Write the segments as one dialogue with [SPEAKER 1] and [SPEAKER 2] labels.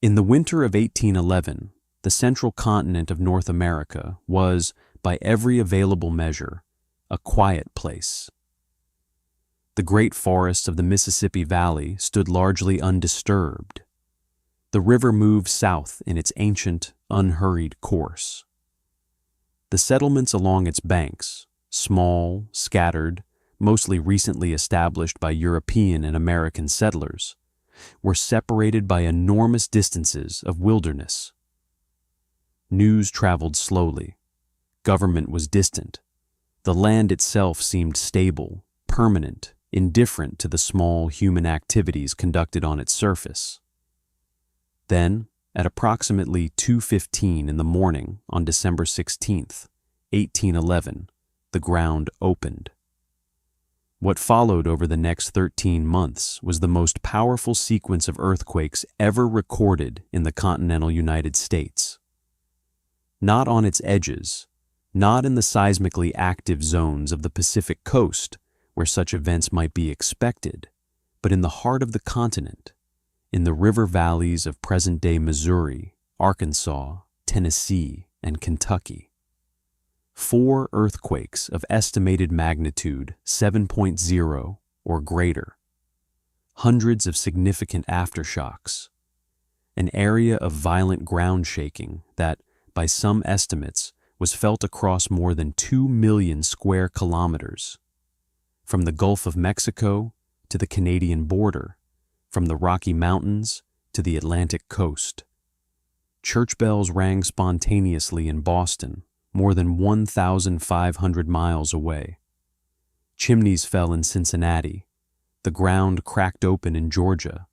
[SPEAKER 1] In the winter of 1811, the central continent of North America was, by every available measure, a quiet place. The great forests of the Mississippi Valley stood largely undisturbed. The river moved south in its ancient, unhurried course. The settlements along its banks, small, scattered, mostly recently established by European and American settlers, were separated by enormous distances of wilderness. News traveled slowly. Government was distant. The land itself seemed stable, permanent, indifferent to the small human activities conducted on its surface. Then, at approximately 2:15 in the morning on December 16th, 1811, the ground opened. What followed over the next 13 months was the most powerful sequence of earthquakes ever recorded in the continental United States. Not on its edges, not in the seismically active zones of the Pacific coast, where such events might be expected, but in the heart of the continent, in the river valleys of present-day Missouri, Arkansas, Tennessee, and Kentucky. 4 earthquakes of estimated magnitude 7.0 or greater. Hundreds of significant aftershocks. An area of violent ground shaking that, by some estimates, was felt across more than 2 million square kilometers. From the Gulf of Mexico to the Canadian border, from the Rocky Mountains to the Atlantic coast. Church bells rang spontaneously in Boston, more than 1,500 miles away. Chimneys fell in Cincinnati. The ground cracked open in Georgia.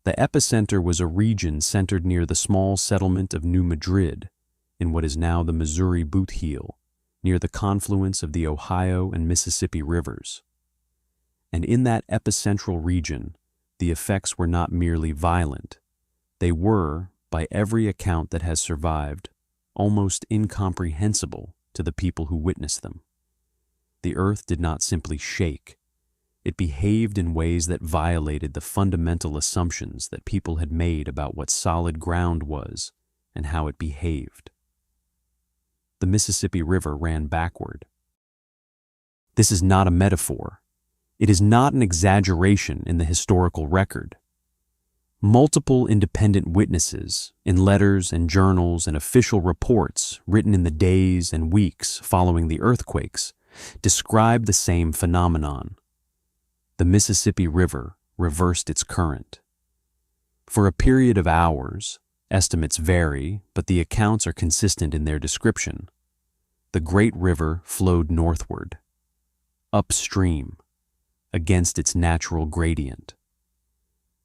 [SPEAKER 1] The epicenter was a region centered near the small settlement of New Madrid, in what is now the Missouri Boot Heel, near the confluence of the Ohio and Mississippi rivers. And in that epicentral region, the effects were not merely violent. They were, by every account that has survived, almost incomprehensible to the people who witnessed them. The earth did not simply shake. It behaved in ways that violated the fundamental assumptions that people had made about what solid ground was and how it behaved. The Mississippi River ran backward. This is not a metaphor. It is not an exaggeration in the historical record. Multiple independent witnesses, in letters and journals and official reports written in the days and weeks following the earthquakes, describe the same phenomenon. The Mississippi River reversed its current. For a period of hours, estimates vary, but the accounts are consistent in their description. The great river flowed northward, upstream, against its natural gradient.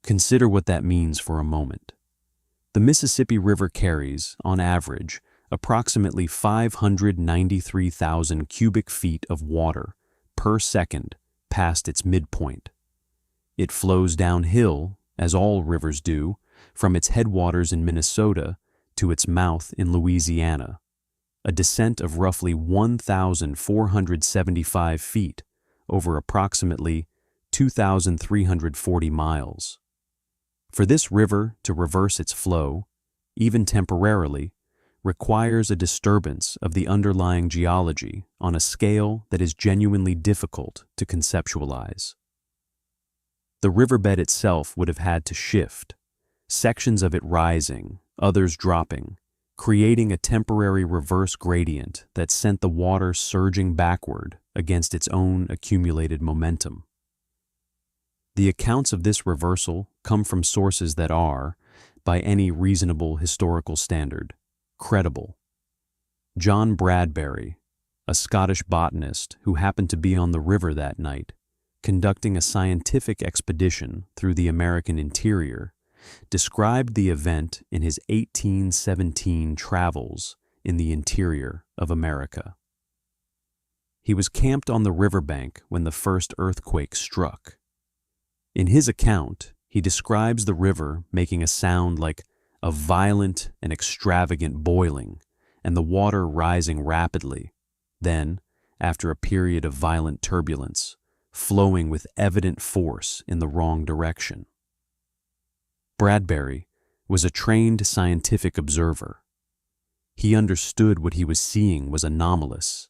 [SPEAKER 1] Consider what that means for a moment. The Mississippi River carries, on average, approximately 593,000 cubic feet of water per second past its midpoint. It flows downhill, as all rivers do, from its headwaters in Minnesota to its mouth in Louisiana, a descent of roughly 1,475 feet over approximately 2,340 miles. For this river to reverse its flow, even temporarily, requires a disturbance of the underlying geology on a scale that is genuinely difficult to conceptualize. The riverbed itself would have had to shift, sections of it rising, others dropping, creating a temporary reverse gradient that sent the water surging backward against its own accumulated momentum. The accounts of this reversal come from sources that are, by any reasonable historical standard, credible. John Bradbury, a Scottish botanist who happened to be on the river that night, conducting a scientific expedition through the American interior, described the event in his 1817 travels in the interior of America. He was camped on the riverbank when the first earthquake struck. In his account, he describes the river making a sound like a violent and extravagant boiling, and the water rising rapidly, then, after a period of violent turbulence, flowing with evident force in the wrong direction. Bradbury, was a trained scientific observer. He understood what he was seeing was anomalous.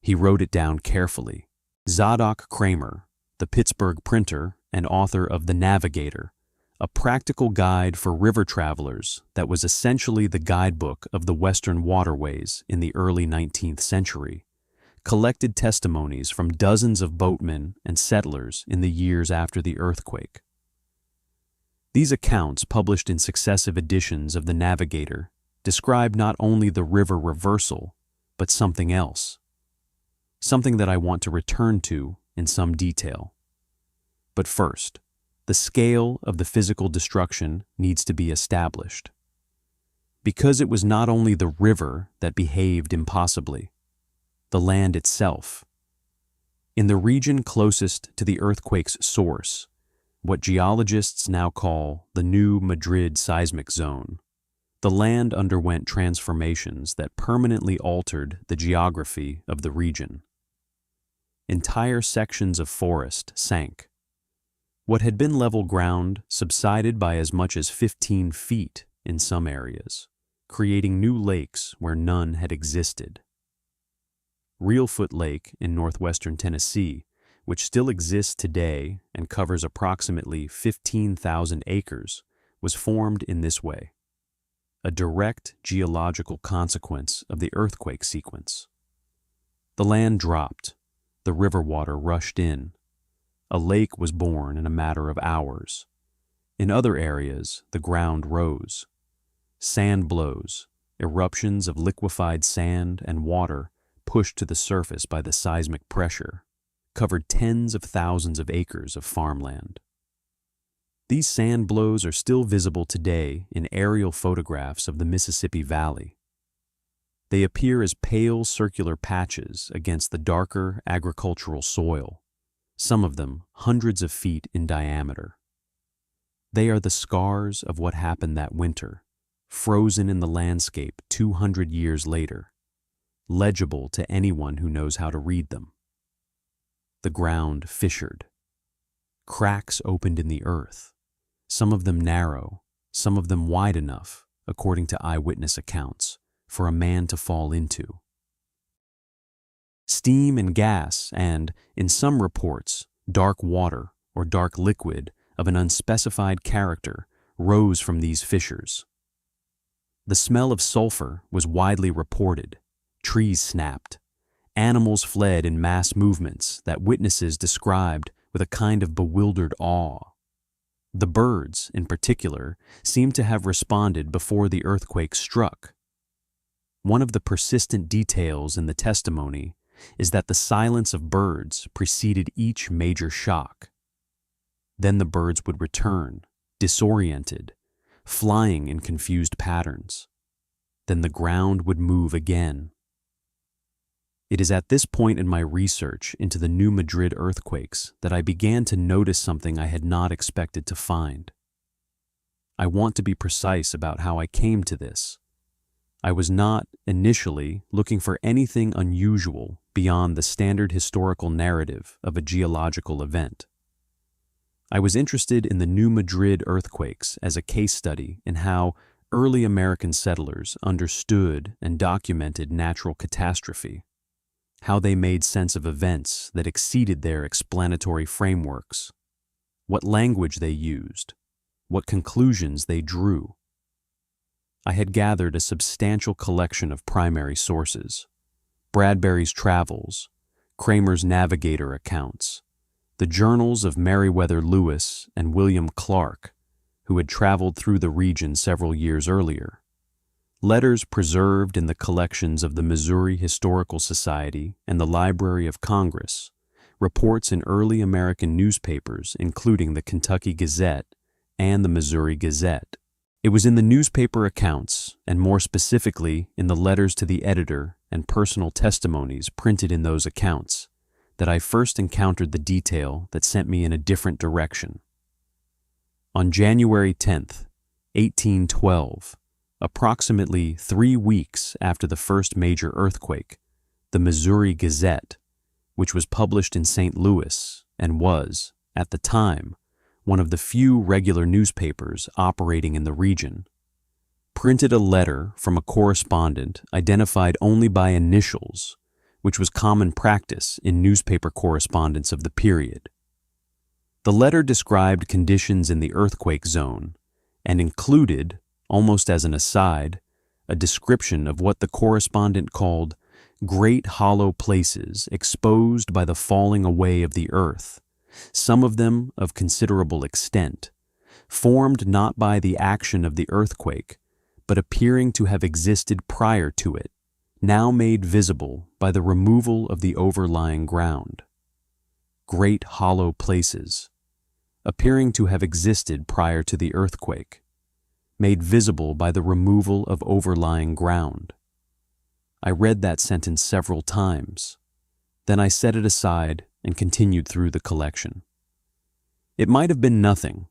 [SPEAKER 1] He wrote it down carefully. Zadok Kramer, the Pittsburgh printer and author of The Navigator, a practical guide for river travelers that was essentially the guidebook of the Western waterways in the early 19th century, collected testimonies from dozens of boatmen and settlers in the years after the earthquake. These accounts, published in successive editions of The Navigator, describe not only the river reversal, but something else. Something that I want to return to in some detail. But first, the scale of the physical destruction needs to be established. Because it was not only the river that behaved impossibly, the land itself. In the region closest to the earthquake's source, what geologists now call the New Madrid seismic zone, the land underwent transformations that permanently altered the geography of the region. Entire sections of forest sank. What had been level ground subsided by as much as 15 feet in some areas, creating new lakes where none had existed. Reelfoot Lake in northwestern Tennessee, which still exists today and covers approximately 15,000 acres, was formed in this way, a direct geological consequence of the earthquake sequence. The land dropped, the river water rushed in. A lake was born in a matter of hours. In other areas, the ground rose. Sand blows, eruptions of liquefied sand and water pushed to the surface by the seismic pressure, covered tens of thousands of acres of farmland. These sand blows are still visible today in aerial photographs of the Mississippi Valley. They appear as pale circular patches against the darker agricultural soil, some of them hundreds of feet in diameter. They are the scars of what happened that winter, frozen in the landscape 200 years later, legible to anyone who knows how to read them. The ground fissured. Cracks opened in the earth, some of them narrow, some of them wide enough, according to eyewitness accounts, for a man to fall into. Steam and gas and, in some reports, dark water or dark liquid of an unspecified character rose from these fissures. The smell of sulfur was widely reported. Trees snapped. Animals fled in mass movements that witnesses described with a kind of bewildered awe. The birds, in particular, seemed to have responded before the earthquake struck. One of the persistent details in the testimony is that the silence of birds preceded each major shock. Then the birds would return, disoriented, flying in confused patterns. Then the ground would move again. It is at this point in my research into the New Madrid earthquakes that I began to notice something I had not expected to find. I want to be precise about how I came to this. I was not, initially, looking for anything unusual beyond the standard historical narrative of a geological event. I was interested in the New Madrid earthquakes as a case study in how early American settlers understood and documented natural catastrophe, how they made sense of events that exceeded their explanatory frameworks, what language they used, what conclusions they drew. I had gathered a substantial collection of primary sources: Bradbury's travels, Kramer's Navigator accounts, the journals of Meriwether Lewis and William Clark, who had traveled through the region several years earlier, letters preserved in the collections of the Missouri Historical Society and the Library of Congress, reports in early American newspapers including the Kentucky Gazette and the Missouri Gazette. It was in the newspaper accounts, and more specifically in the letters to the editor and personal testimonies printed in those accounts, that I first encountered the detail that sent me in a different direction. On January 10th, 1812, approximately 3 weeks after the first major earthquake, the Missouri Gazette, which was published in St. Louis and was, at the time, one of the few regular newspapers operating in the region, printed a letter from a correspondent identified only by initials, which was common practice in newspaper correspondence of the period. The letter described conditions in the earthquake zone and included, almost as an aside, a description of what the correspondent called great hollow places exposed by the falling away of the earth, some of them of considerable extent, formed not by the action of the earthquake, but appearing to have existed prior to it, now made visible by the removal of the overlying ground. Great hollow places, appearing to have existed prior to the earthquake, made visible by the removal of overlying ground. I read that sentence several times. Then I set it aside and continued through the collection. It might have been nothing.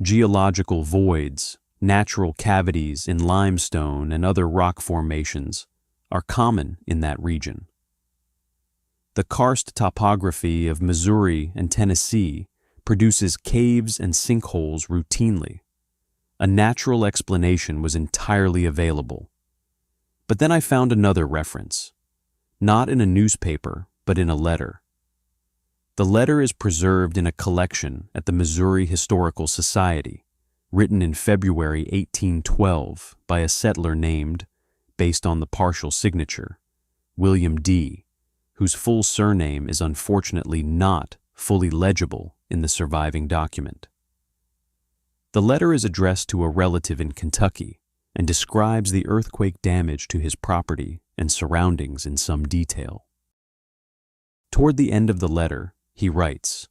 [SPEAKER 1] Geological voids, natural cavities in limestone and other rock formations are common in that region. The karst topography of Missouri and Tennessee produces caves and sinkholes routinely. A natural explanation was entirely available. But then I found another reference, not in a newspaper, but in a letter. The letter is preserved in a collection at the Missouri Historical Society, written in February 1812 by a settler named, based on the partial signature, William D., whose full surname is unfortunately not fully legible in the surviving document. The letter is addressed to a relative in Kentucky and describes the earthquake damage to his property and surroundings in some detail. Toward the end of the letter, he writes,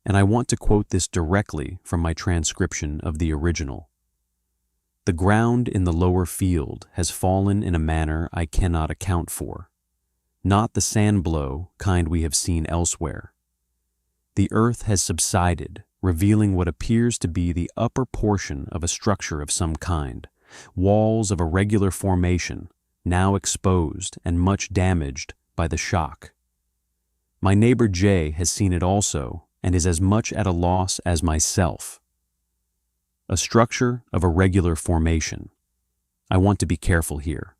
[SPEAKER 1] and I want to quote this directly from my transcription of the original. The ground in the lower field has fallen in a manner I cannot account for, not the sand blow kind we have seen elsewhere. The earth has subsided, revealing what appears to be the upper portion of a structure of some kind, walls of a regular formation, now exposed and much damaged by the shock. My neighbor Jay has seen it also and is as much at a loss as myself. A structure of a regular formation. I want to be careful here.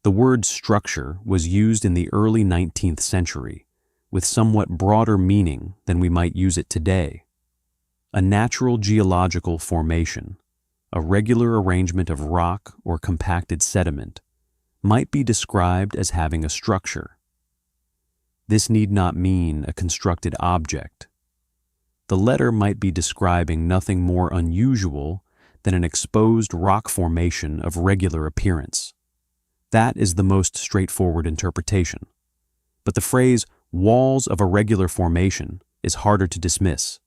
[SPEAKER 1] The word structure was used in the early 19th century with somewhat broader meaning than we might use it today. A natural geological formation, a regular arrangement of rock or compacted sediment, might be described as having a structure. This need not mean a constructed object. The letter might be describing nothing more unusual than an exposed rock formation of regular appearance. That is the most straightforward interpretation. But the phrase walls of a regular formation is harder to dismiss.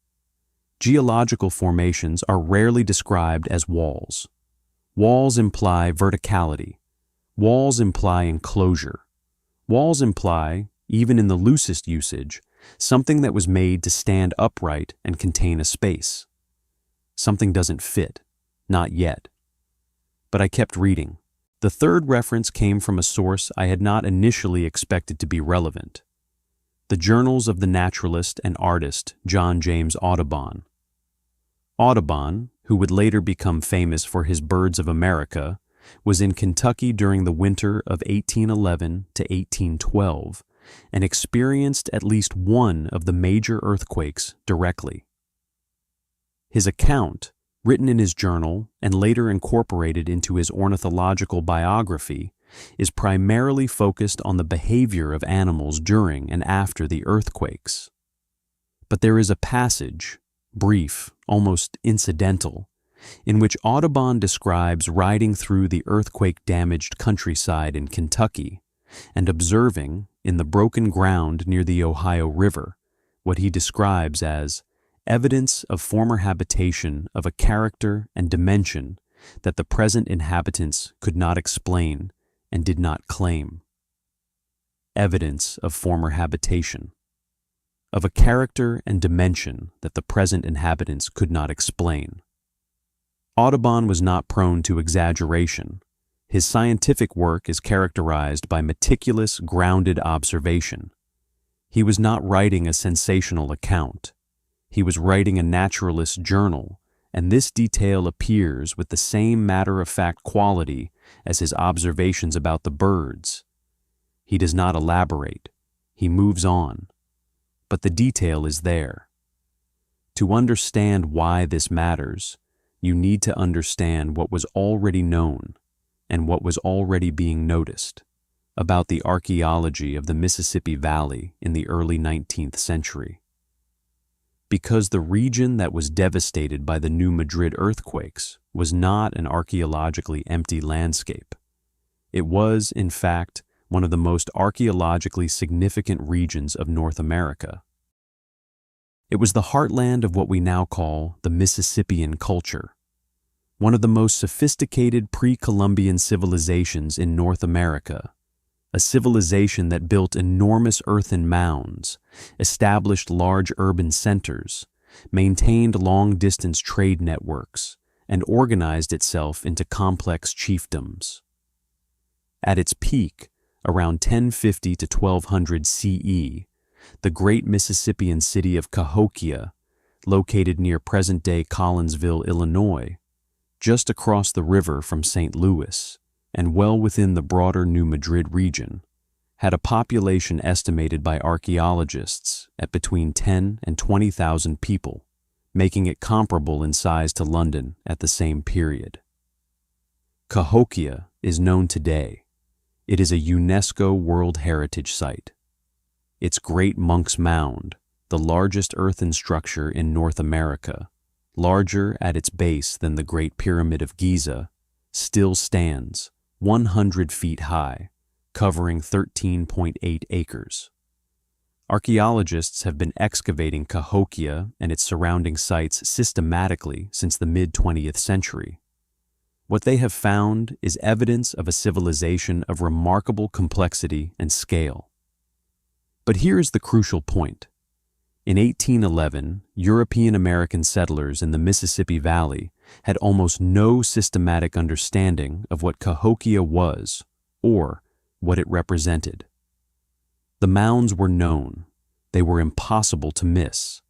[SPEAKER 1] Geological formations are rarely described as walls. Walls imply verticality. Walls imply enclosure. Walls imply, even in the loosest usage, something that was made to stand upright and contain a space. Something doesn't fit, not yet. But I kept reading. The third reference came from a source I had not initially expected to be relevant. The journals of the naturalist and artist John James Audubon. Audubon, who would later become famous for his Birds of America, was in Kentucky during the winter of 1811 to 1812 and experienced at least one of the major earthquakes directly. His account, written in his journal and later incorporated into his ornithological biography, is primarily focused on the behavior of animals during and after the earthquakes. But there is a passage, brief, almost incidental, in which Audubon describes riding through the earthquake-damaged countryside in Kentucky and observing, in the broken ground near the Ohio River, what he describes as evidence of former habitation of a character and dimension that the present inhabitants could not explain and did not claim. Evidence of former habitation. Of a character and dimension that the present inhabitants could not explain. Audubon was not prone to exaggeration. His scientific work is characterized by meticulous, grounded observation. He was not writing a sensational account. He was writing a naturalist's journal, and this detail appears with the same matter-of-fact quality as his observations about the birds. He does not elaborate. He moves on. But the detail is there. To understand why this matters, you need to understand what was already known and what was already being noticed about the archaeology of the Mississippi Valley in the early 19th century. Because the region that was devastated by the New Madrid earthquakes was not an archaeologically empty landscape. It was, in fact, one of the most archaeologically significant regions of North America. It was the heartland of what we now call the Mississippian culture, one of the most sophisticated pre-Columbian civilizations in North America, a civilization that built enormous earthen mounds, established large urban centers, maintained long-distance trade networks, and organized itself into complex chiefdoms. At its peak, around 1050 to 1200 CE, the great Mississippian city of Cahokia, located near present-day Collinsville, Illinois, just across the river from St. Louis, and well within the broader New Madrid region, had a population estimated by archaeologists at between 10 and 20,000 people, making it comparable in size to London at the same period. Cahokia is known today. It is a UNESCO World Heritage Site. Its Great Monk's Mound, the largest earthen structure in North America, larger at its base than the Great Pyramid of Giza, still stands 100 feet high, covering 13.8 acres. Archaeologists have been excavating Cahokia and its surrounding sites systematically since the mid-20th century. What they have found is evidence of a civilization of remarkable complexity and scale. But here is the crucial point. In 1811, European-American settlers in the Mississippi Valley had almost no systematic understanding of what Cahokia was or what it represented. The mounds were known. They were impossible to miss.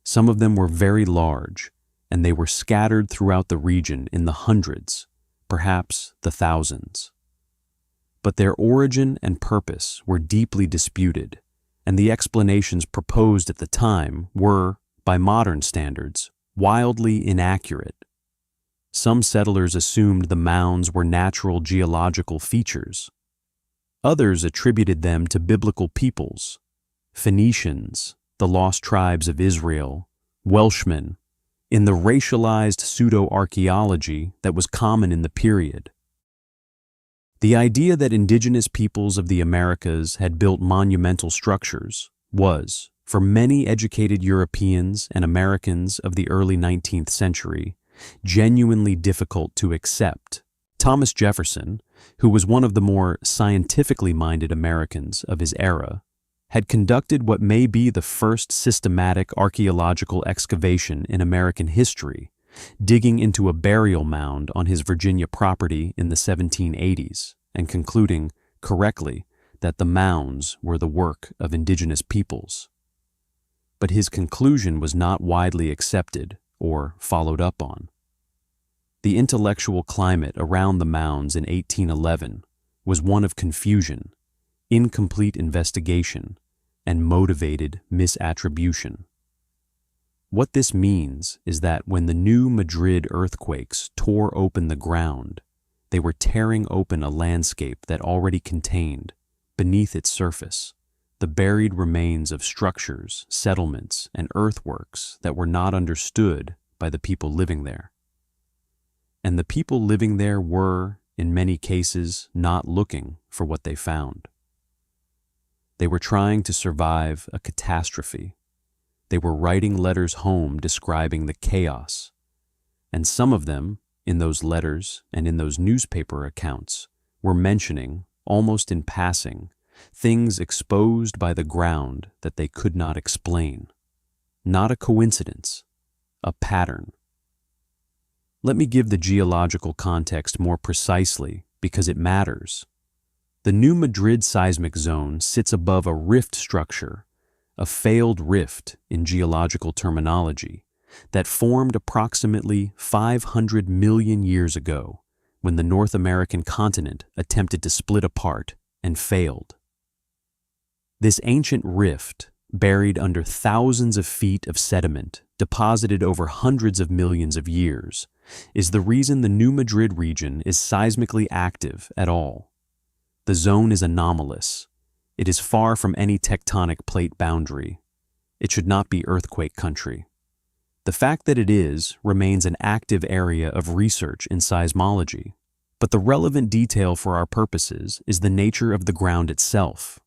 [SPEAKER 1] Some of them were very large, and they were scattered throughout the region in the hundreds, perhaps the thousands. But their origin and purpose were deeply disputed, and the explanations proposed at the time were, by modern standards, wildly inaccurate. Some settlers assumed the mounds were natural geological features. Others attributed them to biblical peoples, Phoenicians, the lost tribes of Israel, Welshmen, in the racialized pseudo-archaeology that was common in the period. The idea that indigenous peoples of the Americas had built monumental structures was, for many educated Europeans and Americans of the early 19th century, genuinely difficult to accept. Thomas Jefferson, who was one of the more scientifically minded Americans of his era, had conducted what may be the first systematic archaeological excavation in American history, digging into a burial mound on his Virginia property in the 1780s, and concluding, correctly, that the mounds were the work of indigenous peoples. But his conclusion was not widely accepted or followed up on. The intellectual climate around the mounds in 1811 was one of confusion, incomplete investigation, and motivated misattribution. What this means is that when the New Madrid earthquakes tore open the ground, they were tearing open a landscape that already contained, beneath its surface, the buried remains of structures, settlements, and earthworks that were not understood by the people living there. And the people living there were, in many cases, not looking for what they found. They were trying to survive a catastrophe. They were writing letters home describing the chaos. And some of them, in those letters and in those newspaper accounts, were mentioning, almost in passing, things exposed by the ground that they could not explain. Not a coincidence, a pattern. Let me give the geological context more precisely because it matters. The New Madrid seismic zone sits above a rift structure, a failed rift in geological terminology, that formed approximately 500 million years ago when the North American continent attempted to split apart and failed. This ancient rift, buried under thousands of feet of sediment deposited over hundreds of millions of years, is the reason the New Madrid region is seismically active at all. The zone is anomalous. It is far from any tectonic plate boundary. It should not be earthquake country. The fact that it is remains an active area of research in seismology, but the relevant detail for our purposes is the nature of the ground itself.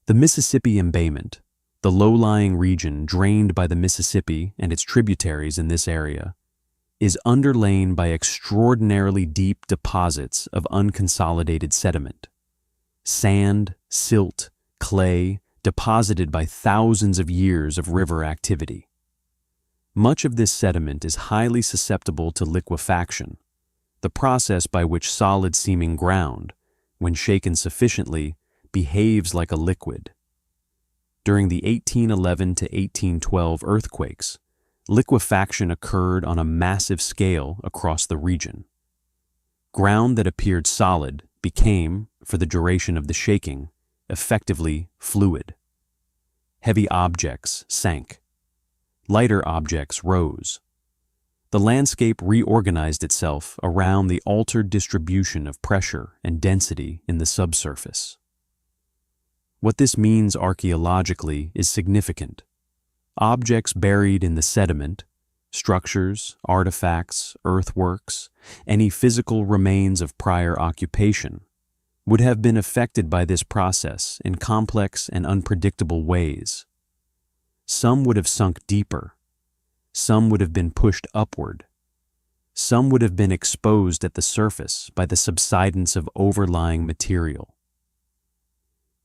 [SPEAKER 1] The Mississippi embayment, the low-lying region drained by the Mississippi and its tributaries in this area, is underlain by extraordinarily deep deposits of unconsolidated sediment. Sand, silt, clay, deposited by thousands of years of river activity. Much of this sediment is highly susceptible to liquefaction, the process by which solid-seeming ground, when shaken sufficiently, behaves like a liquid. During the 1811 to 1812 earthquakes, liquefaction occurred on a massive scale across the region. Ground that appeared solid became, for the duration of the shaking, effectively fluid. Heavy objects sank. Lighter objects rose. The landscape reorganized itself around the altered distribution of pressure and density in the subsurface. What this means archaeologically is significant. Objects buried in the sediment, structures, artifacts, earthworks, any physical remains of prior occupation, would have been affected by this process in complex and unpredictable ways. Some would have sunk deeper. Some would have been pushed upward. Some would have been exposed at the surface by the subsidence of overlying material.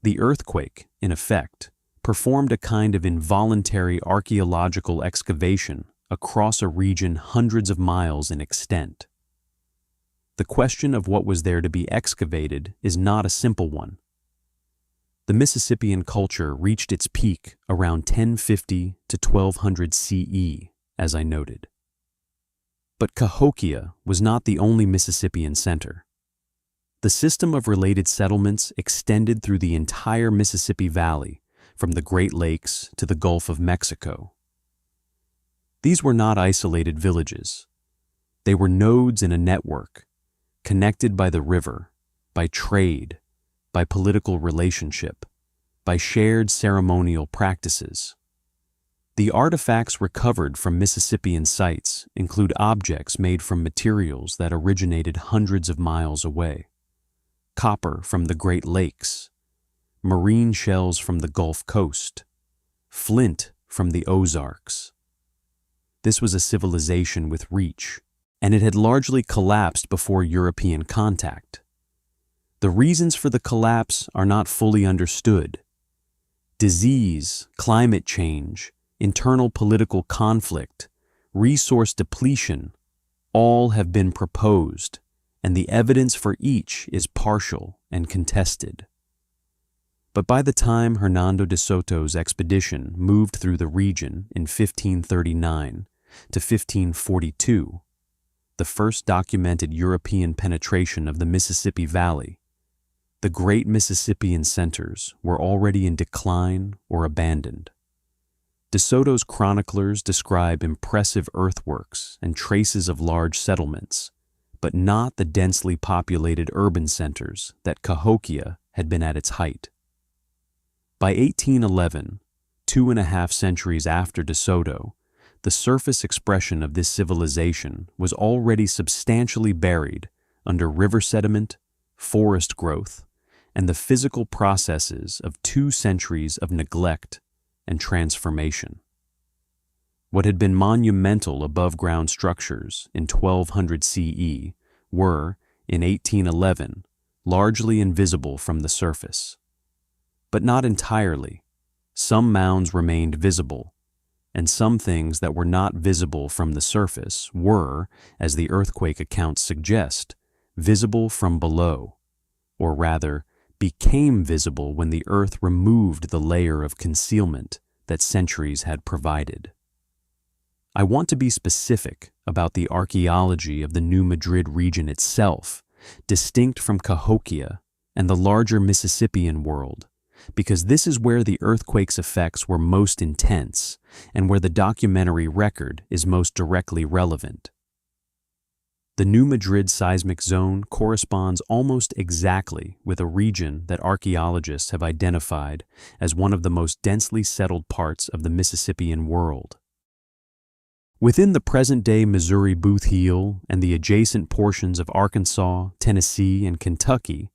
[SPEAKER 1] The earthquake, in effect, performed a kind of involuntary archaeological excavation across a region hundreds of miles in extent. The question of what was there to be excavated is not a simple one. The Mississippian culture reached its peak around 1050 to 1200 CE, as I noted. But Cahokia was not the only Mississippian center. The system of related settlements extended through the entire Mississippi Valley, from the Great Lakes to the Gulf of Mexico. These were not isolated villages. They were nodes in a network, connected by the river, by trade, by political relationship, by shared ceremonial practices. The artifacts recovered from Mississippian sites include objects made from materials that originated hundreds of miles away. Copper from the Great Lakes, marine shells from the Gulf Coast, flint from the Ozarks. This was a civilization with reach, and it had largely collapsed before European contact. The reasons for the collapse are not fully understood. Disease, climate change, internal political conflict, resource depletion, all have been proposed, and the evidence for each is partial and contested. But by the time Hernando de Soto's expedition moved through the region in 1539 to 1542, the first documented European penetration of the Mississippi Valley, the great Mississippian centers were already in decline or abandoned. De Soto's chroniclers describe impressive earthworks and traces of large settlements, but not the densely populated urban centers that Cahokia had been at its height. By 1811, 2.5 centuries after De Soto, the surface expression of this civilization was already substantially buried under river sediment, forest growth, and the physical processes of 2 centuries of neglect and transformation. What had been monumental above-ground structures in 1200 CE were, in 1811, largely invisible from the surface. But not entirely. Some mounds remained visible, and some things that were not visible from the surface were, as the earthquake accounts suggest, visible from below, or rather, became visible when the Earth removed the layer of concealment that centuries had provided. I want to be specific about the archaeology of the New Madrid region itself, distinct from Cahokia and the larger Mississippian world, because this is where the earthquake's effects were most intense and where the documentary record is most directly relevant. The New Madrid seismic zone corresponds almost exactly with a region that archaeologists have identified as one of the most densely settled parts of the Mississippian world. Within the present-day Missouri Booth Heel and the adjacent portions of Arkansas, Tennessee, and Kentucky,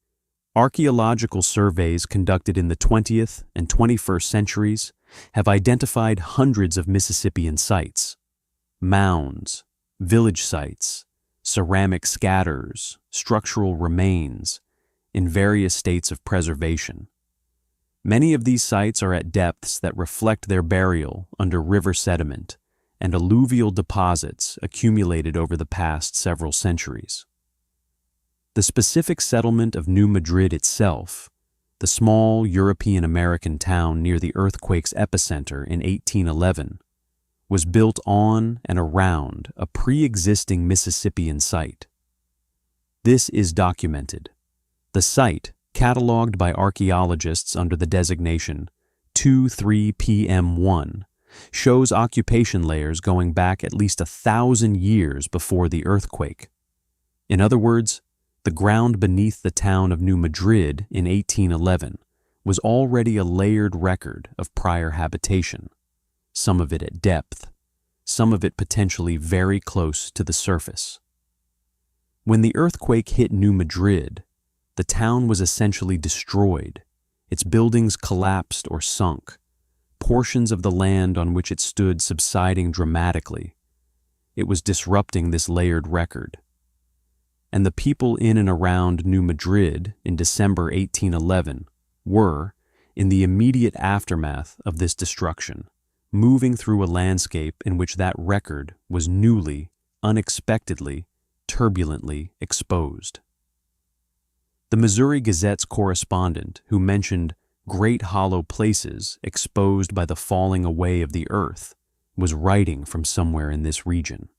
[SPEAKER 1] archaeological surveys conducted in the 20th and 21st centuries have identified hundreds of Mississippian sites, mounds, village sites, ceramic scatters, structural remains, in various states of preservation. Many of these sites are at depths that reflect their burial under river sediment and alluvial deposits accumulated over the past several centuries. The specific settlement of New Madrid itself, the small European-American town near the earthquake's epicenter in 1811, was built on and around a pre-existing Mississippian site. This is documented. The site, catalogued by archaeologists under the designation 23PM1, shows occupation layers going back at least 1,000 years before the earthquake. In other words, the ground beneath the town of New Madrid in 1811 was already a layered record of prior habitation, some of it at depth, some of it potentially very close to the surface. When the earthquake hit New Madrid, the town was essentially destroyed, its buildings collapsed or sunk, portions of the land on which it stood subsiding dramatically. It was disrupting this layered record. And the people in and around New Madrid in December 1811 were, in the immediate aftermath of this destruction, moving through a landscape in which that record was newly, unexpectedly, turbulently exposed. The Missouri Gazette's correspondent, who mentioned great hollow places exposed by the falling away of the earth, was writing from somewhere in this region.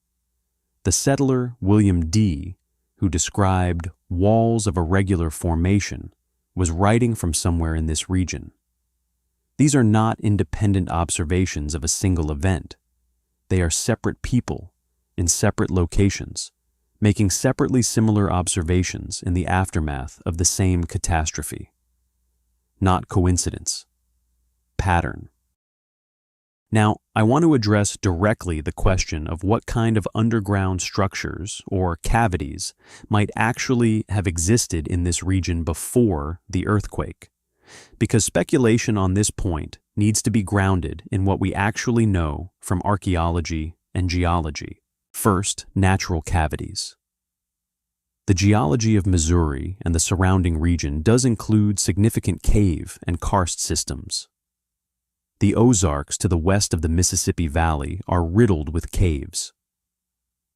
[SPEAKER 1] The settler William D., who described walls of irregular formation, was writing from somewhere in this region. These are not independent observations of a single event. They are separate people in separate locations, making separately similar observations in the aftermath of the same catastrophe. Not coincidence. Pattern. Now, I want to address directly the question of what kind of underground structures or cavities might actually have existed in this region before the earthquake, because speculation on this point needs to be grounded in what we actually know from archaeology and geology. First, natural cavities. The geology of Missouri and the surrounding region does include significant cave and karst systems. The Ozarks to the west of the Mississippi Valley are riddled with caves.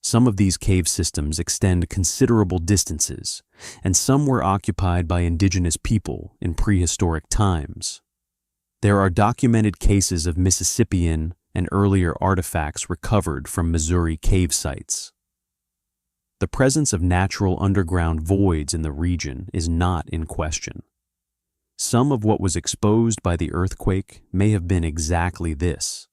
[SPEAKER 1] Some of these cave systems extend considerable distances, and some were occupied by indigenous people in prehistoric times. There are documented cases of Mississippian and earlier artifacts recovered from Missouri cave sites. The presence of natural underground voids in the region is not in question. Some of what was exposed by the earthquake may have been exactly this: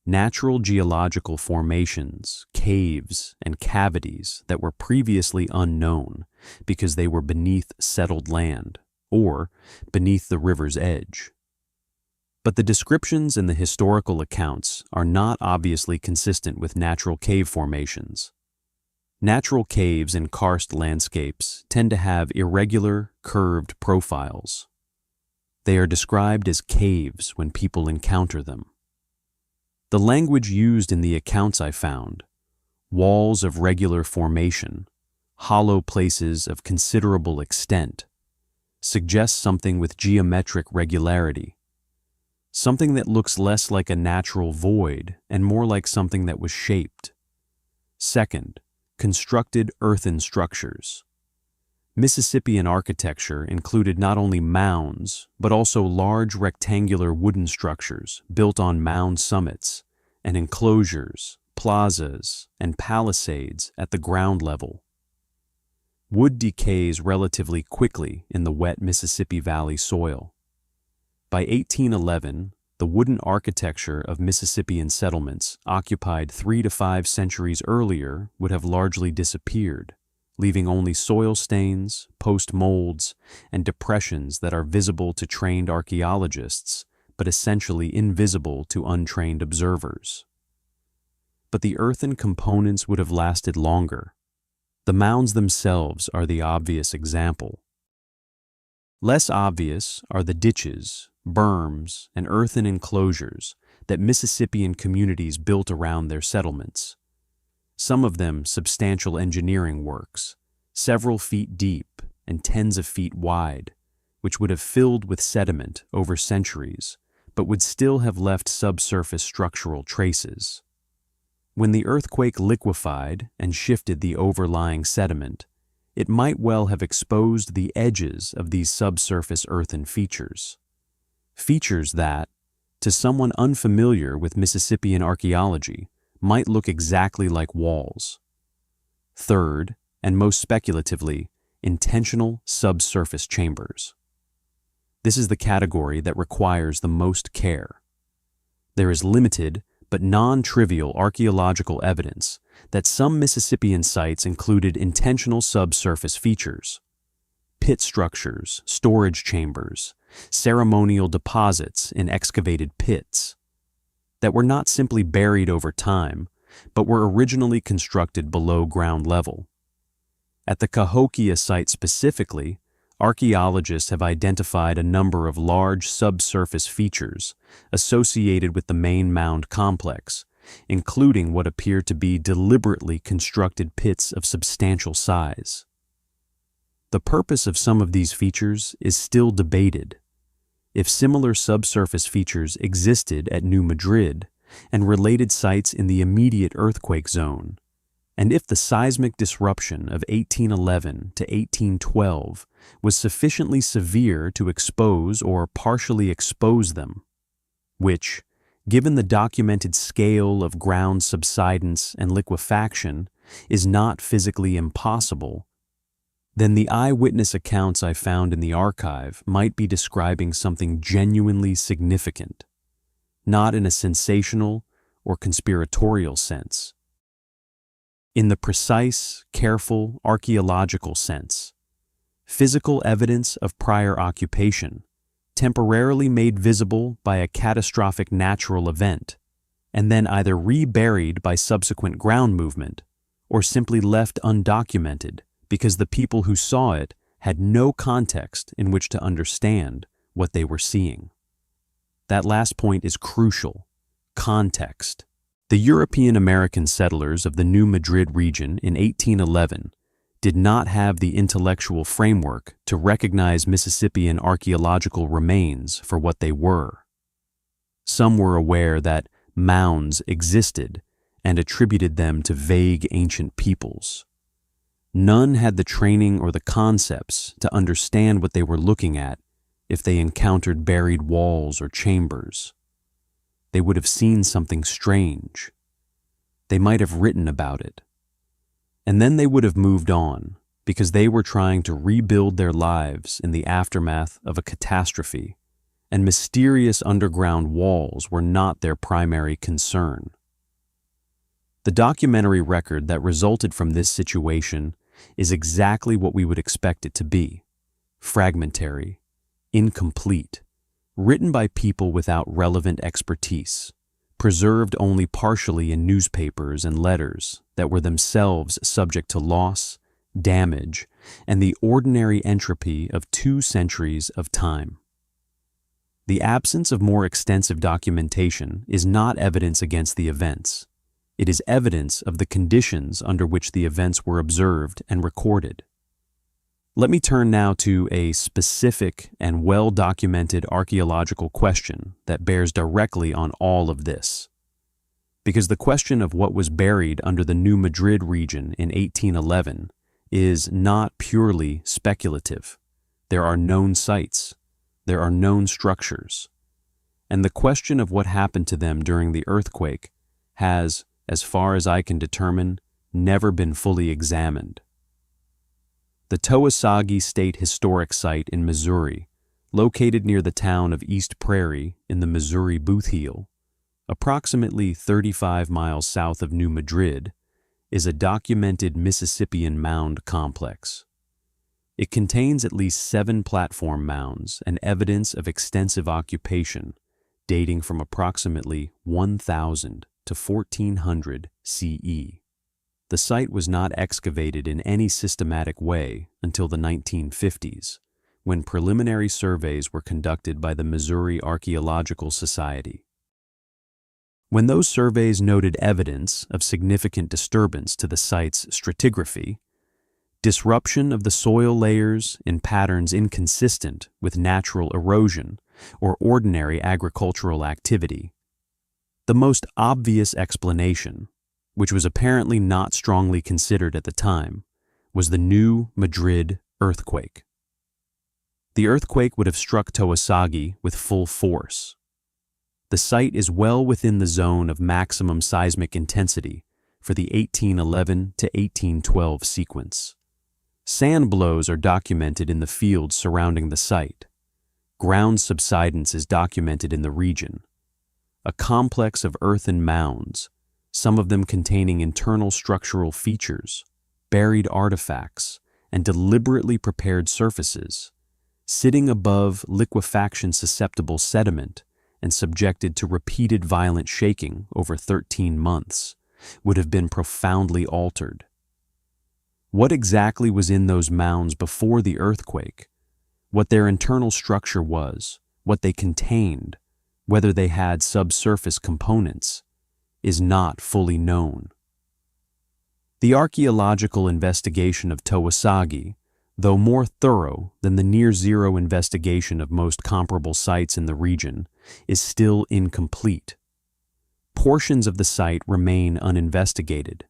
[SPEAKER 1] natural geological formations, caves, and cavities that were previously unknown because they were beneath settled land or beneath the river's edge. But the descriptions in the historical accounts are not obviously consistent with natural cave formations. Natural caves in karst landscapes tend to have irregular, curved profiles. They are described as caves when people encounter them. The language used in the accounts I found, walls of regular formation, hollow places of considerable extent, suggests something with geometric regularity, something that looks less like a natural void and more like something that was shaped. Second, constructed earthen structures. Mississippian architecture included not only mounds, but also large rectangular wooden structures built on mound summits, and enclosures, plazas, and palisades at the ground level. Wood decays relatively quickly in the wet Mississippi Valley soil. By 1811, the wooden architecture of Mississippian settlements occupied 3 to 5 centuries earlier would have largely disappeared, leaving only soil stains, post-molds, and depressions that are visible to trained archaeologists, but essentially invisible to untrained observers. But the earthen components would have lasted longer. The mounds themselves are the obvious example. Less obvious are the ditches, berms, and earthen enclosures that Mississippian communities built around their settlements. Some of them substantial engineering works, several feet deep and tens of feet wide, which would have filled with sediment over centuries, but would still have left subsurface structural traces. When the earthquake liquefied and shifted the overlying sediment, it might well have exposed the edges of these subsurface earthen features. Features that, to someone unfamiliar with Mississippian archaeology, might look exactly like walls. Third, and most speculatively, intentional subsurface chambers. This is the category that requires the most care. There is limited but non-trivial archaeological evidence that some Mississippian sites included intentional subsurface features: pit structures, storage chambers, ceremonial deposits in excavated pits, that were not simply buried over time, but were originally constructed below ground level. At the Cahokia site specifically, archaeologists have identified a number of large subsurface features associated with the main mound complex, including what appear to be deliberately constructed pits of substantial size. The purpose of some of these features is still debated. If similar subsurface features existed at New Madrid and related sites in the immediate earthquake zone, and if the seismic disruption of 1811 to 1812 was sufficiently severe to expose or partially expose them, which, given the documented scale of ground subsidence and liquefaction, is not physically impossible, then the eyewitness accounts I found in the archive might be describing something genuinely significant, not in a sensational or conspiratorial sense. In the precise, careful, archaeological sense, physical evidence of prior occupation, temporarily made visible by a catastrophic natural event, and then either reburied by subsequent ground movement, or simply left undocumented because the people who saw it had no context in which to understand what they were seeing. That last point is crucial: context. The European-American settlers of the New Madrid region in 1811 did not have the intellectual framework to recognize Mississippian archaeological remains for what they were. Some were aware that mounds existed and attributed them to vague ancient peoples. None had the training or the concepts to understand what they were looking at if they encountered buried walls or chambers. They would have seen something strange. They might have written about it. And then they would have moved on because they were trying to rebuild their lives in the aftermath of a catastrophe, and mysterious underground walls were not their primary concern. The documentary record that resulted from this situation is exactly what we would expect it to be: fragmentary, incomplete, written by people without relevant expertise, preserved only partially in newspapers and letters that were themselves subject to loss, damage, and the ordinary entropy of 2 centuries of time. The absence of more extensive documentation is not evidence against the events. It is evidence of the conditions under which the events were observed and recorded. Let me turn now to a specific and well-documented archaeological question that bears directly on all of this. Because the question of what was buried under the New Madrid region in 1811 is not purely speculative. There are known sites, there are known structures, and the question of what happened to them during the earthquake has, as far as I can determine, never been fully examined. The Towasagi State Historic Site in Missouri, located near the town of East Prairie in the Missouri Bootheel, approximately 35 miles south of New Madrid, is a documented Mississippian mound complex. It contains at least 7 platform mounds and evidence of extensive occupation dating from approximately 1000 to 1400 CE. The site was not excavated in any systematic way until the 1950s, when preliminary surveys were conducted by the Missouri Archaeological Society. When those surveys noted evidence of significant disturbance to the site's stratigraphy, disruption of the soil layers in patterns inconsistent with natural erosion or ordinary agricultural activity, the most obvious explanation, which was apparently not strongly considered at the time, was the New Madrid earthquake. The earthquake would have struck Towasagi with full force. The site is well within the zone of maximum seismic intensity for the 1811 to 1812 sequence. Sand blows are documented in the fields surrounding the site. Ground subsidence is documented in the region. A complex of earthen mounds, some of them containing internal structural features, buried artifacts, and deliberately prepared surfaces, sitting above liquefaction-susceptible sediment and subjected to repeated violent shaking over 13 months, would have been profoundly altered. What exactly was in those mounds before the earthquake, what their internal structure was, what they contained, whether they had subsurface components, is not fully known. The archaeological investigation of Towasagi, though more thorough than the near-zero investigation of most comparable sites in the region, is still incomplete. Portions of the site remain uninvestigated,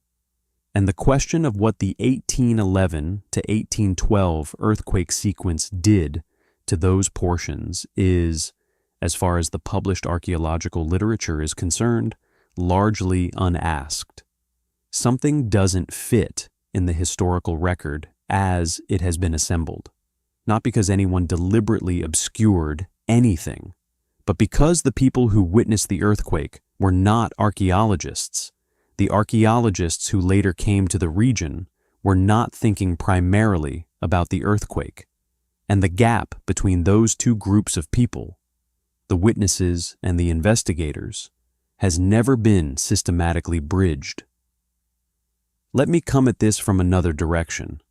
[SPEAKER 1] and the question of what the 1811 to 1812 earthquake sequence did to those portions is, as far as the published archaeological literature is concerned, largely unasked. Something doesn't fit in the historical record as it has been assembled, not because anyone deliberately obscured anything, but because the people who witnessed the earthquake were not archaeologists. The archaeologists who later came to the region were not thinking primarily about the earthquake, and the gap between those two groups of people, the witnesses and the investigators, has never been systematically bridged. Let me come at this from another direction,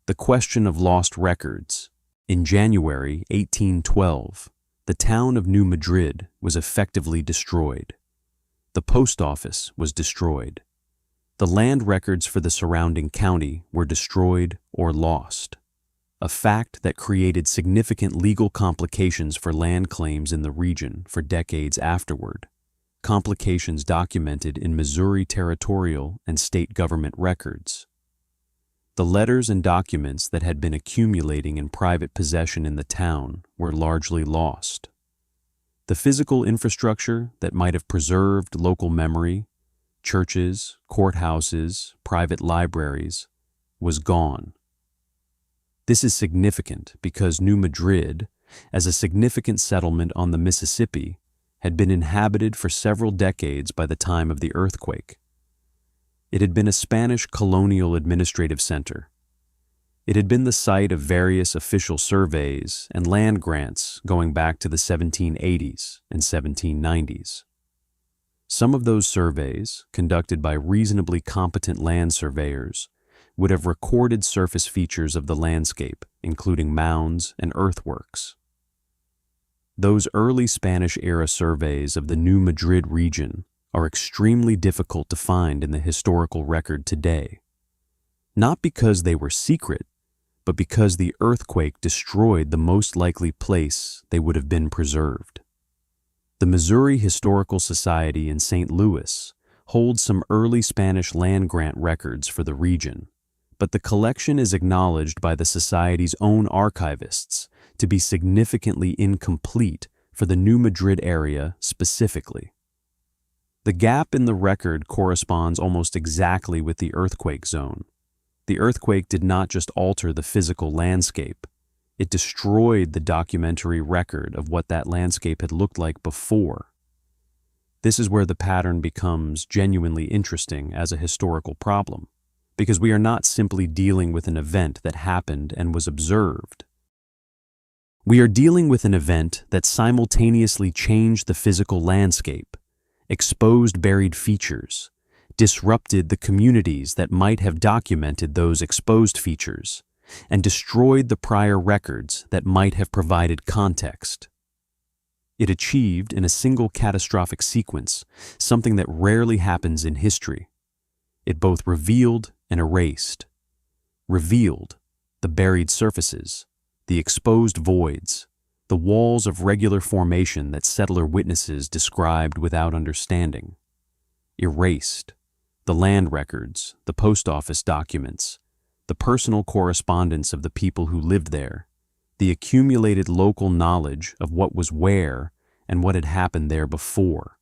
[SPEAKER 1] the question of lost records. In January 1812, the town of New Madrid was effectively destroyed. The post office was destroyed. The land records for the surrounding county were destroyed or lost, a fact that created significant legal complications for land claims in the region for decades afterward, complications documented in Missouri territorial and state government records. The letters and documents that had been accumulating in private possession in the town were largely lost. The physical infrastructure that might have preserved local memory, churches, courthouses, private libraries, was gone. This is significant because New Madrid, as a significant settlement on the Mississippi, had been inhabited for several decades by the time of the earthquake. It had been a Spanish colonial administrative center. It had been the site of various official surveys and land grants going back to the 1780s and 1790s. Some of those surveys, conducted by reasonably competent land surveyors, would have recorded surface features of the landscape, including mounds and earthworks. Those early Spanish-era surveys of the New Madrid region are extremely difficult to find in the historical record today, not because they were secret, but because the earthquake destroyed the most likely place they would have been preserved. The Missouri Historical Society in St. Louis holds some early Spanish land grant records for the region, but the collection is acknowledged by the Society's own archivists to be significantly incomplete for the New Madrid area specifically. The gap in the record corresponds almost exactly with the earthquake zone. The earthquake did not just alter the physical landscape, it destroyed the documentary record of what that landscape had looked like before. This is where the pattern becomes genuinely interesting as a historical problem, because we are not simply dealing with an event that happened and was observed. We are dealing with an event that simultaneously changed the physical landscape, exposed buried features, disrupted the communities that might have documented those exposed features, and destroyed the prior records that might have provided context. It achieved, in a single catastrophic sequence, something that rarely happens in history. It both revealed and erased. Revealed the buried surfaces, the exposed voids, the walls of regular formation that settler witnesses described without understanding. Erased the land records, the post office documents, the personal correspondence of the people who lived there, the accumulated local knowledge of what was where and what had happened there before.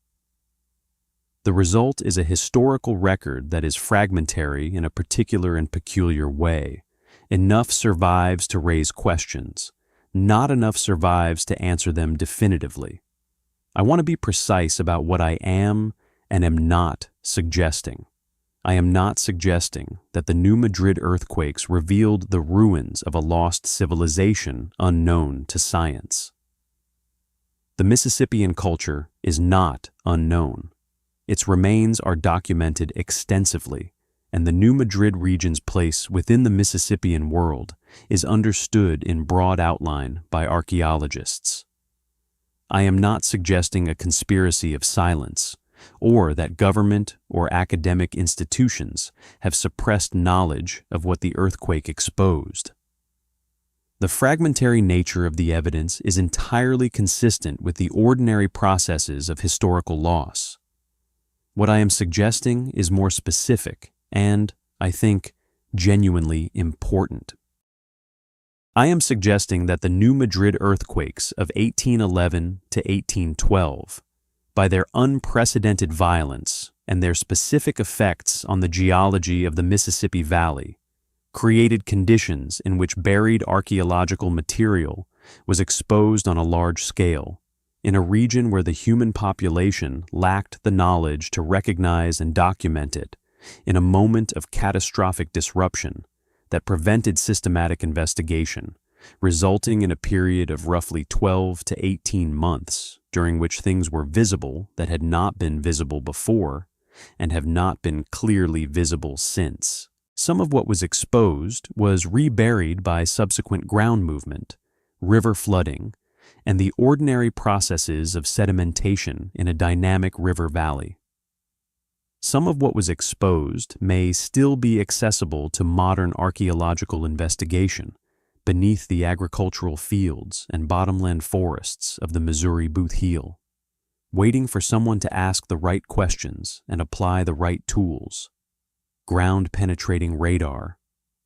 [SPEAKER 1] The result is a historical record that is fragmentary in a particular and peculiar way. Enough survives to raise questions. Not enough survives to answer them definitively. I want to be precise about what I am and am not suggesting. I am not suggesting that the New Madrid earthquakes revealed the ruins of a lost civilization unknown to science. The Mississippian culture is not unknown. Its remains are documented extensively, and the New Madrid region's place within the Mississippian world is understood in broad outline by archaeologists. I am not suggesting a conspiracy of silence, or that government or academic institutions have suppressed knowledge of what the earthquake exposed. The fragmentary nature of the evidence is entirely consistent with the ordinary processes of historical loss. What I am suggesting is more specific and, I think, genuinely important. I am suggesting that the New Madrid earthquakes of 1811 to 1812, by their unprecedented violence and their specific effects on the geology of the Mississippi Valley, created conditions in which buried archaeological material was exposed on a large scale, in a region where the human population lacked the knowledge to recognize and document it, in a moment of catastrophic disruption that prevented systematic investigation, resulting in a period of roughly 12 to 18 months during which things were visible that had not been visible before and have not been clearly visible since. Some of what was exposed was reburied by subsequent ground movement, river flooding, and the ordinary processes of sedimentation in a dynamic river valley. Some of what was exposed may still be accessible to modern archaeological investigation beneath the agricultural fields and bottomland forests of the Missouri Boot Heel, waiting for someone to ask the right questions and apply the right tools. Ground-penetrating radar,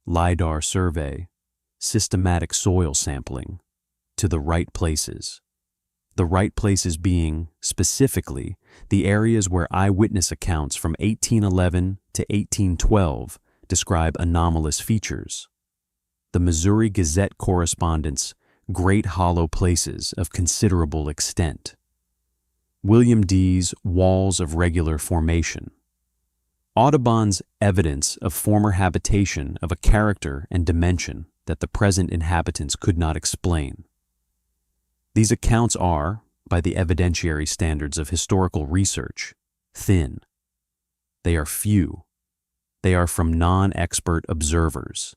[SPEAKER 1] LiDAR survey, systematic soil sampling, to the right places. The right places being, specifically, the areas where eyewitness accounts from 1811 to 1812 describe anomalous features. The Missouri Gazette correspondent's Great Hollow Places of Considerable Extent. William D's Walls of Regular Formation. Audubon's evidence of former habitation of a character and dimension that the present inhabitants could not explain. These accounts are, by the evidentiary standards of historical research, thin. They are few. They are from non-expert observers.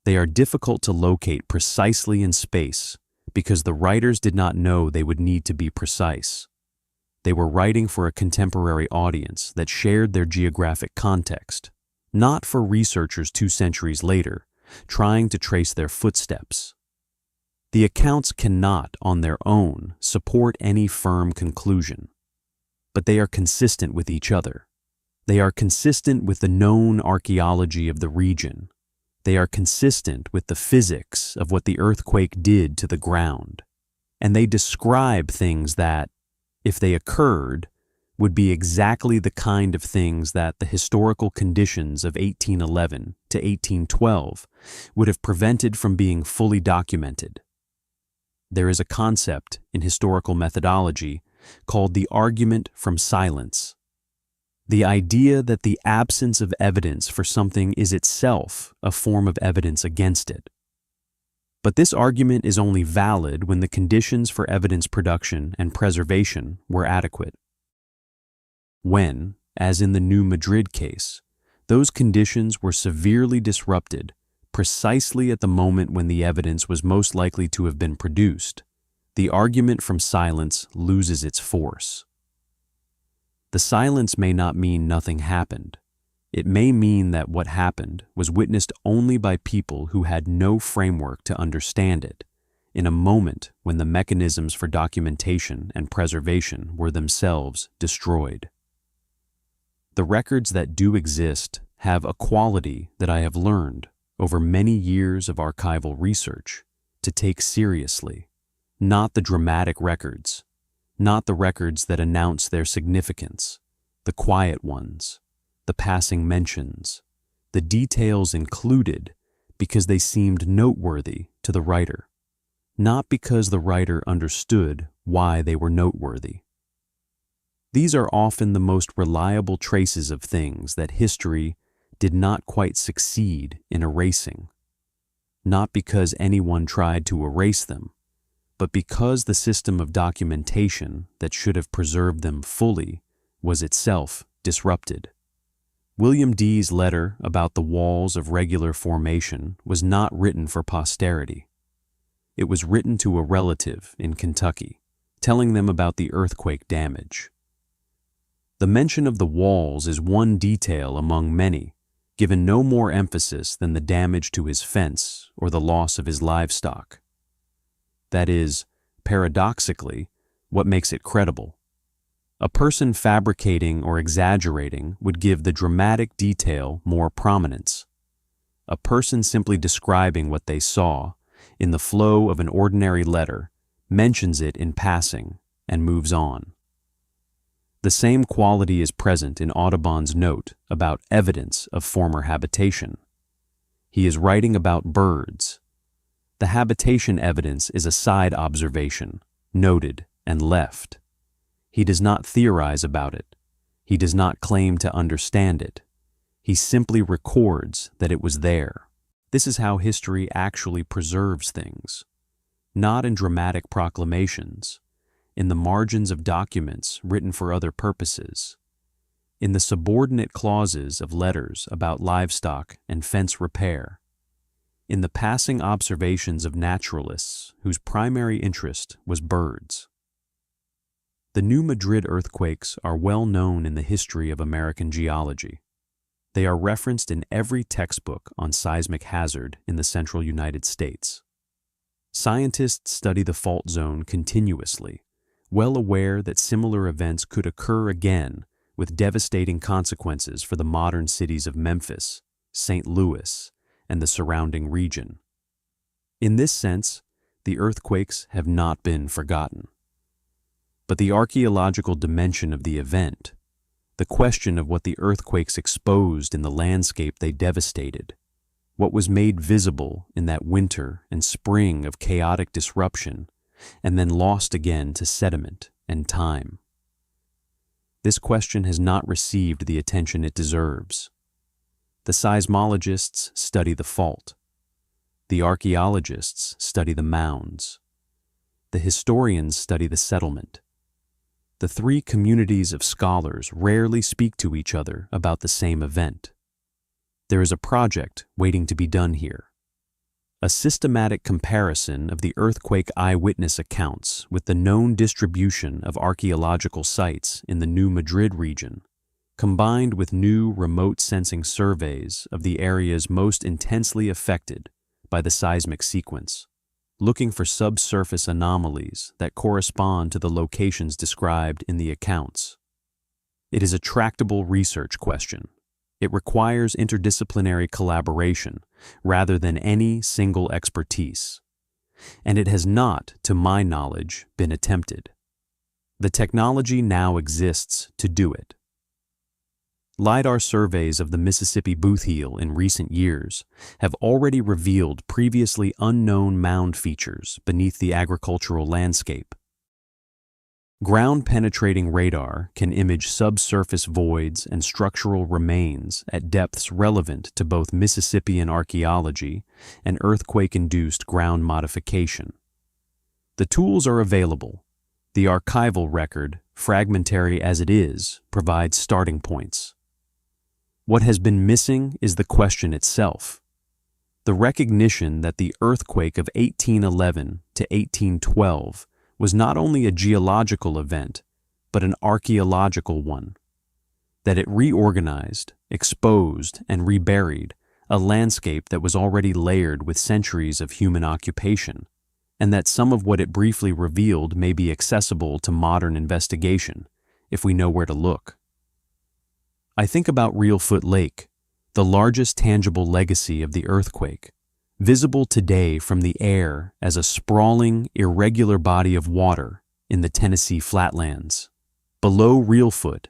[SPEAKER 1] They are difficult to locate precisely in space because the writers did not know they would need to be precise. They were writing for a contemporary audience that shared their geographic context, not for researchers 2 centuries later, trying to trace their footsteps. The accounts cannot, on their own, support any firm conclusion, but they are consistent with each other. They are consistent with the known archaeology of the region, They are consistent with the physics of what the earthquake did to the ground, and they describe things that, if they occurred, would be exactly the kind of things that the historical conditions of 1811 to 1812 would have prevented from being fully documented. There is a concept in historical methodology called the argument from silence. The idea that the absence of evidence for something is itself a form of evidence against it. But this argument is only valid when the conditions for evidence production and preservation were adequate. When, as in the New Madrid case, those conditions were severely disrupted precisely at the moment when the evidence was most likely to have been produced, the argument from silence loses its force. The silence may not mean nothing happened. It may mean that what happened was witnessed only by people who had no framework to understand it, in a moment when the mechanisms for documentation and preservation were themselves destroyed. The records that do exist have a quality that I have learned over many years of archival research to take seriously, not the dramatic records, not the records that announce their significance, the quiet ones, the passing mentions, the details included because they seemed noteworthy to the writer, not because the writer understood why they were noteworthy. These are often the most reliable traces of things that history did not quite succeed in erasing, not because anyone tried to erase them, but because the system of documentation that should have preserved them fully was itself disrupted. William Dee's letter about the walls of regular formation was not written for posterity. It was written to a relative in Kentucky, telling them about the earthquake damage. The mention of the walls is one detail among many, given no more emphasis than the damage to his fence or the loss of his livestock. That is, paradoxically, what makes it credible. A person fabricating or exaggerating would give the dramatic detail more prominence. A person simply describing what they saw, in the flow of an ordinary letter, mentions it in passing and moves on. The same quality is present in Audubon's note about evidence of former habitation. He is writing about birds. The habitation evidence is a side observation, noted and left. He does not theorize about it. He does not claim to understand it. He simply records that it was there. This is how history actually preserves things, not in dramatic proclamations, in the margins of documents written for other purposes, in the subordinate clauses of letters about livestock and fence repair, in the passing observations of naturalists whose primary interest was birds. The New Madrid earthquakes are well known in the history of American geology. They are referenced in every textbook on seismic hazard in the central United States. Scientists study the fault zone continuously, well aware that similar events could occur again with devastating consequences for the modern cities of Memphis, St. Louis, and the surrounding region. In this sense, the earthquakes have not been forgotten. But the archaeological dimension of the event, the question of what the earthquakes exposed in the landscape they devastated, what was made visible in that winter and spring of chaotic disruption, and then lost again to sediment and time. This question has not received the attention it deserves. The seismologists study the fault. The archaeologists study the mounds. The historians study the settlement. The three communities of scholars rarely speak to each other about the same event. There is a project waiting to be done here. A systematic comparison of the earthquake eyewitness accounts with the known distribution of archaeological sites in the New Madrid region, combined with new remote sensing surveys of the areas most intensely affected by the seismic sequence, looking for subsurface anomalies that correspond to the locations described in the accounts. It is a tractable research question. It requires interdisciplinary collaboration rather than any single expertise, and it has not, to my knowledge, been attempted. The technology now exists to do it. LiDAR surveys of the Mississippi Bootheel in recent years have already revealed previously unknown mound features beneath the agricultural landscape. Ground-penetrating radar can image subsurface voids and structural remains at depths relevant to both Mississippian archaeology and earthquake-induced ground modification. The tools are available. The archival record, fragmentary as it is, provides starting points. What has been missing is the question itself. The recognition that the earthquake of 1811 to 1812 was not only a geological event, but an archaeological one. That it reorganized, exposed, and reburied a landscape that was already layered with centuries of human occupation, and that some of what it briefly revealed may be accessible to modern investigation, if we know where to look. I think about Reelfoot Lake, the largest tangible legacy of the earthquake, visible today from the air as a sprawling, irregular body of water in the Tennessee flatlands. Below Reelfoot,